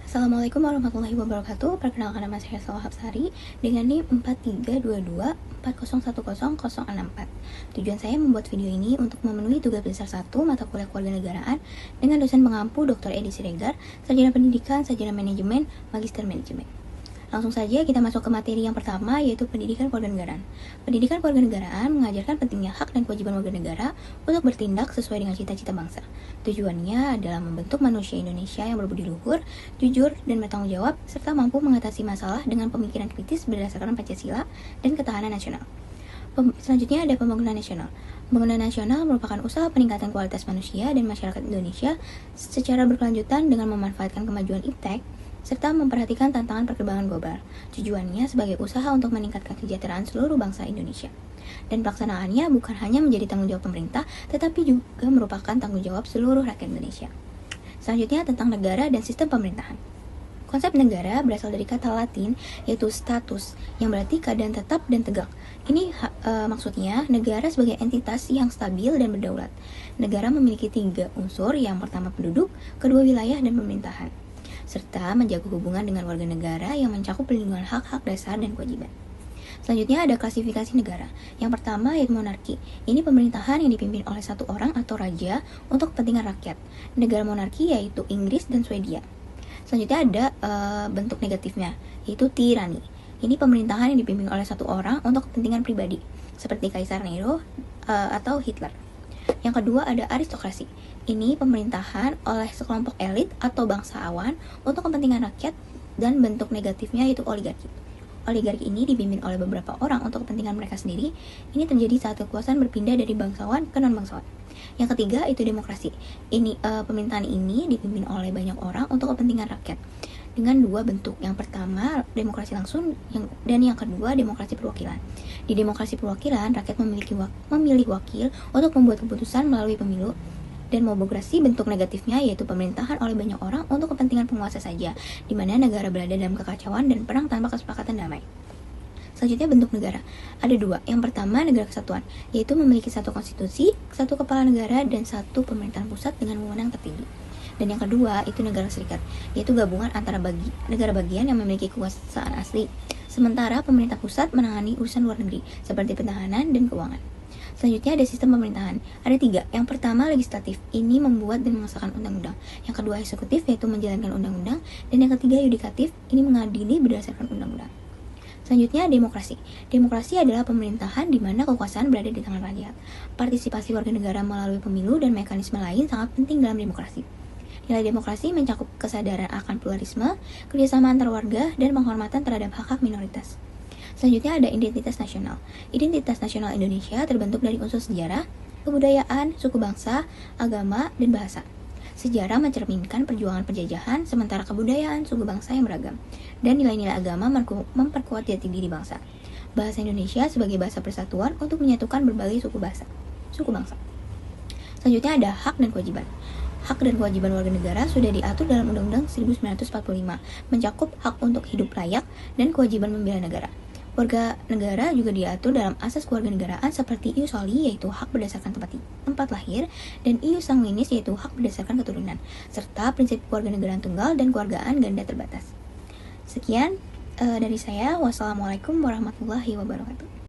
Assalamualaikum warahmatullahi wabarakatuh. Perkenalkan, nama saya Salwa Hapsari dengan NIM 4322401064. Tujuan saya membuat video ini untuk memenuhi tugas besar 1 mata kuliah kewarganegaraan dengan dosen pengampu Dr. Edi Siregar, Sarjana Pendidikan, Sarjana Manajemen, Magister Manajemen. Langsung saja kita masuk ke materi yang pertama, yaitu pendidikan kewarganegaraan. Pendidikan kewarganegaraan mengajarkan pentingnya hak dan kewajiban warga negara untuk bertindak sesuai dengan cita-cita bangsa. Tujuannya adalah membentuk manusia Indonesia yang berbudi luhur, jujur, dan bertanggung jawab, serta mampu mengatasi masalah dengan pemikiran kritis berdasarkan Pancasila dan ketahanan nasional. Selanjutnya ada pembangunan nasional. Pembangunan nasional merupakan usaha peningkatan kualitas manusia dan masyarakat Indonesia secara berkelanjutan dengan memanfaatkan kemajuan iptek serta memperhatikan tantangan perkembangan global. Tujuannya sebagai usaha untuk meningkatkan kesejahteraan seluruh bangsa Indonesia. Dan pelaksanaannya bukan hanya menjadi tanggung jawab pemerintah, tetapi juga merupakan tanggung jawab seluruh rakyat Indonesia. Selanjutnya tentang negara dan sistem pemerintahan. Konsep negara berasal dari kata Latin, yaitu status, yang berarti keadaan tetap dan tegak. Ini maksudnya negara sebagai entitas yang stabil dan berdaulat. Negara memiliki 3 unsur, yang pertama penduduk, kedua wilayah, dan pemerintahan, serta menjaga hubungan dengan warga negara yang mencakup perlindungan hak-hak dasar dan kewajiban. Selanjutnya ada klasifikasi negara. Yang pertama yaitu monarki. Ini pemerintahan yang dipimpin oleh satu orang atau raja untuk kepentingan rakyat. Negara monarki yaitu Inggris dan Swedia. Selanjutnya ada bentuk negatifnya, yaitu tirani. Ini pemerintahan yang dipimpin oleh satu orang untuk kepentingan pribadi, seperti Kaisar Nero atau Hitler. Yang kedua ada aristokrasi. Ini pemerintahan oleh sekelompok elit atau bangsawan untuk kepentingan rakyat, dan bentuk negatifnya yaitu oligarki. Oligarki ini dipimpin oleh beberapa orang untuk kepentingan mereka sendiri. Ini terjadi saat kekuasaan berpindah dari bangsawan ke non-bangsawan. Yang ketiga itu demokrasi. Ini pemerintahan ini dipimpin oleh banyak orang untuk kepentingan rakyat dengan 2 bentuk. Yang pertama demokrasi langsung, dan yang kedua demokrasi perwakilan. Di demokrasi perwakilan, rakyat memilih wakil untuk membuat keputusan melalui pemilu. Dan demokrasi bentuk negatifnya yaitu pemerintahan oleh banyak orang untuk kepentingan penguasa saja, di mana negara berada dalam kekacauan dan perang tanpa kesepakatan damai. Selanjutnya bentuk negara. Ada 2. Yang pertama negara kesatuan, yaitu memiliki 1 konstitusi, 1 kepala negara, dan 1 pemerintahan pusat dengan wewenang tertinggi. Dan yang kedua itu negara serikat, yaitu gabungan antara negara bagian yang memiliki kekuasaan asli, sementara pemerintah pusat menangani urusan luar negeri seperti pertahanan dan keuangan. Selanjutnya ada sistem pemerintahan. Ada 3. Yang pertama legislatif. Ini membuat dan mengesahkan undang-undang. Yang kedua eksekutif, yaitu menjalankan undang-undang. Dan yang ketiga yudikatif. Ini mengadili berdasarkan undang-undang. Selanjutnya demokrasi. Demokrasi adalah pemerintahan di mana kekuasaan berada di tangan rakyat. Partisipasi warga negara melalui pemilu dan mekanisme lain sangat penting dalam demokrasi. Nilai demokrasi mencakup kesadaran akan pluralisme, kerjasama antar warga, dan penghormatan terhadap hak-hak minoritas. Selanjutnya ada identitas nasional. Identitas nasional Indonesia terbentuk dari unsur sejarah, kebudayaan, suku bangsa, agama, dan bahasa. Sejarah mencerminkan perjuangan penjajahan, sementara kebudayaan suku bangsa yang beragam, dan nilai-nilai agama memperkuat jati diri bangsa. Bahasa Indonesia sebagai bahasa persatuan untuk menyatukan berbagai suku bangsa. Selanjutnya ada hak dan kewajiban. Hak dan kewajiban warga negara sudah diatur dalam Undang-Undang 1945, mencakup hak untuk hidup layak dan kewajiban membela negara. Warga negara juga diatur dalam asas kewarganegaraan seperti ius soli, yaitu hak berdasarkan tempat lahir, dan ius sanguinis, yaitu hak berdasarkan keturunan, serta prinsip kewarganegaraan tunggal dan keluargaan ganda terbatas. Sekian dari saya. Wassalamualaikum warahmatullahi wabarakatuh.